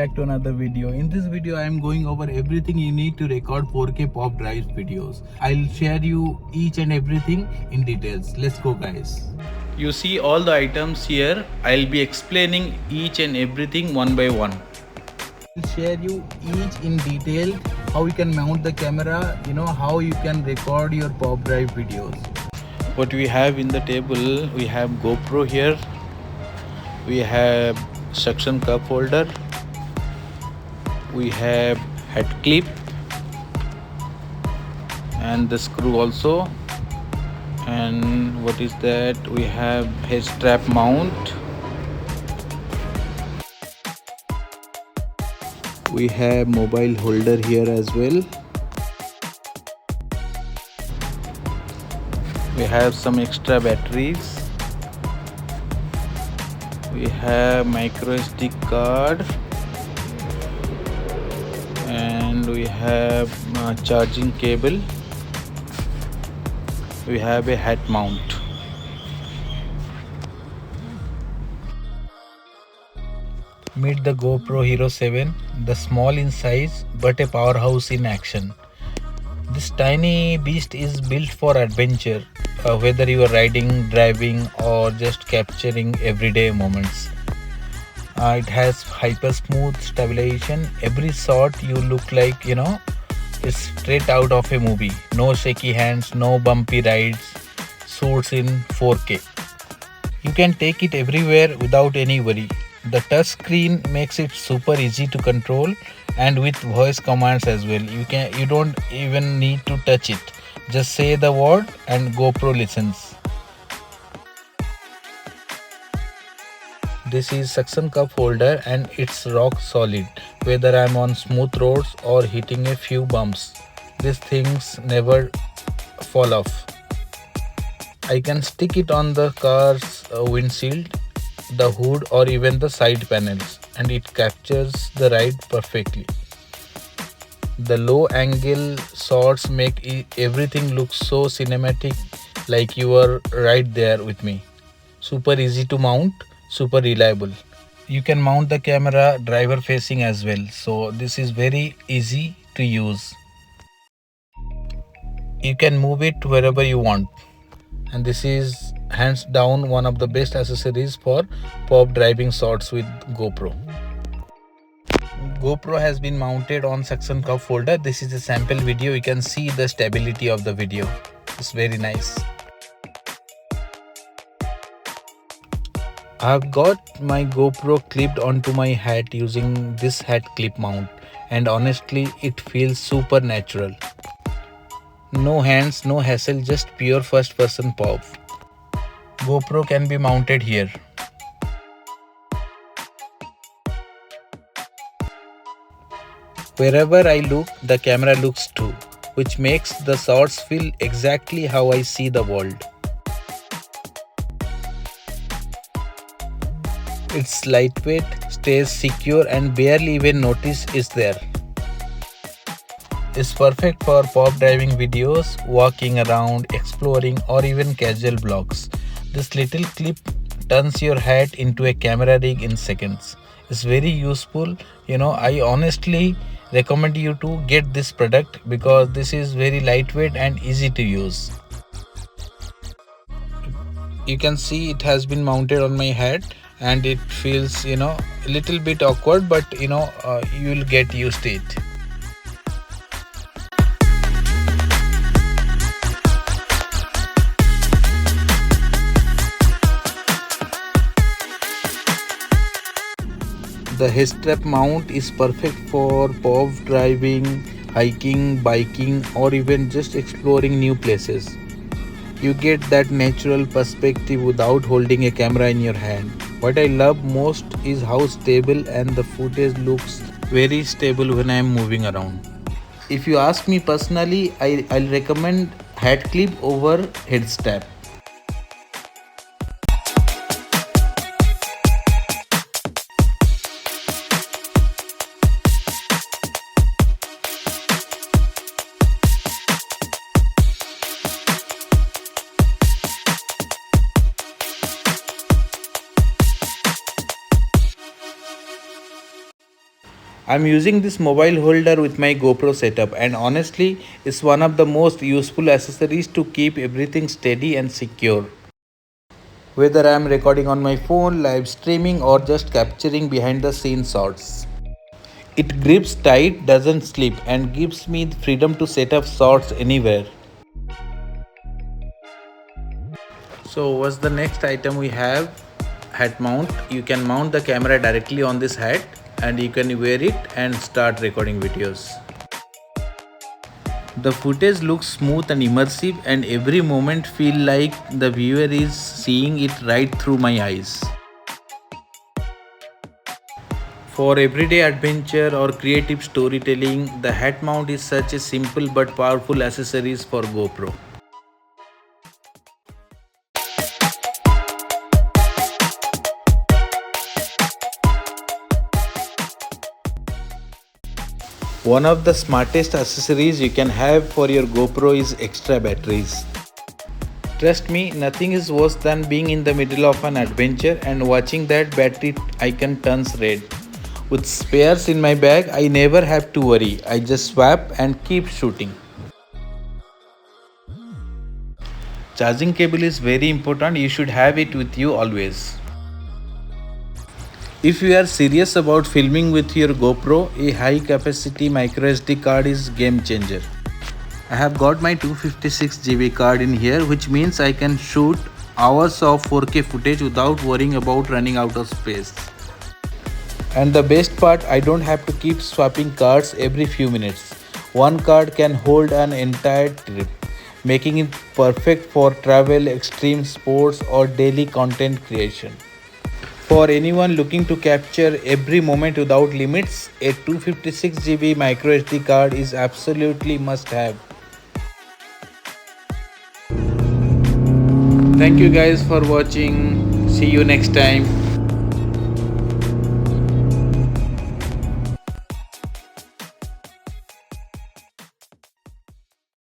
back to another video. In this video I am going over everything you need to record 4K POV drive videos. I'll share you each and everything in details. Let's go guys. You see all the items here. I'll be explaining each and everything one by one. I'll share you each in detail how you can mount the camera, how you can record your POV drive videos. What we have in the table, we have GoPro here, we have suction cup holder, we have head clip and the screw also, and what is that, we have head strap mount, we have mobile holder here as well, we have some extra batteries, we have micro SD card, and we have charging cable, we have a hat mount. Meet the GoPro Hero 7, the small in size but a powerhouse in action. This tiny beast is built for adventure, whether you are riding, driving or just capturing everyday moments. It has hyper smooth stabilization. Every shot you look like, it's straight out of a movie. No shaky hands, no bumpy rides, shoots in 4K. You can take it everywhere without any worry. The touch screen makes it super easy to control, and with voice commands as well. You don't even need to touch it. Just say the word and GoPro listens. This is suction cup holder and it's rock solid. Whether I'm on smooth roads or hitting a few bumps, these things never fall off. I can stick it on the car's windshield, the hood or even the side panels, and it captures the ride perfectly. The low angle shots make everything look so cinematic, like you are right there with me. Super easy to mount, super reliable. You can mount the camera driver facing as well, so this is very easy to use. You can move it wherever you want, and this is hands down one of the best accessories for POV driving shots with GoPro. GoPro has been mounted on suction cup holder. This is a sample video. You can see the stability of the video. It's very nice. I've got my GoPro clipped onto my hat using this hat clip mount, and honestly it feels super natural. No hands, no hassle, just pure first person POV. GoPro can be mounted here. Wherever I look, the camera looks too, which makes the shots feel exactly how I see the world. It's lightweight, stays secure and barely even notice it's there. It's perfect for POV driving videos, walking around, exploring or even casual vlogs. This little clip turns your hat into a camera rig in seconds. It's very useful. I honestly recommend you to get this product because this is very lightweight and easy to use. You can see it has been mounted on my head and it feels a little bit awkward, but you'll get used to it. The head strap mount is perfect for POV driving, hiking, biking or even just exploring new places. You get that natural perspective without holding a camera in your hand. What I love most is how stable and the footage looks very stable when I am moving around. If you ask me personally, I'll recommend hat clip over head strap. I'm using this mobile holder with my GoPro setup, and honestly, it's one of the most useful accessories to keep everything steady and secure. Whether I'm recording on my phone, live streaming, or just capturing behind the scenes shots. It grips tight, doesn't slip, and gives me the freedom to set up shots anywhere. So what's the next item we have? Hat mount. You can mount the camera directly on this hat and you can wear it and start recording videos. The footage looks smooth and immersive, and every moment feel like the viewer is seeing it right through my eyes. For everyday adventure or creative storytelling, the hat mount is such a simple but powerful accessories for GoPro. One of the smartest accessories you can have for your GoPro is extra batteries. Trust me, nothing is worse than being in the middle of an adventure and watching that battery icon turns red. With spares in my bag, I never have to worry. I just swap and keep shooting. Charging cable is very important. You should have it with you always. If you are serious about filming with your GoPro, a high capacity microSD card is game changer. I have got my 256 GB card in here, which means I can shoot hours of 4K footage without worrying about running out of space. And the best part, I don't have to keep swapping cards every few minutes. One card can hold an entire trip, making it perfect for travel, extreme sports, or daily content creation. For anyone looking to capture every moment without limits, a 256 GB microSD card is absolutely must have. Thank you guys for watching. See you next time.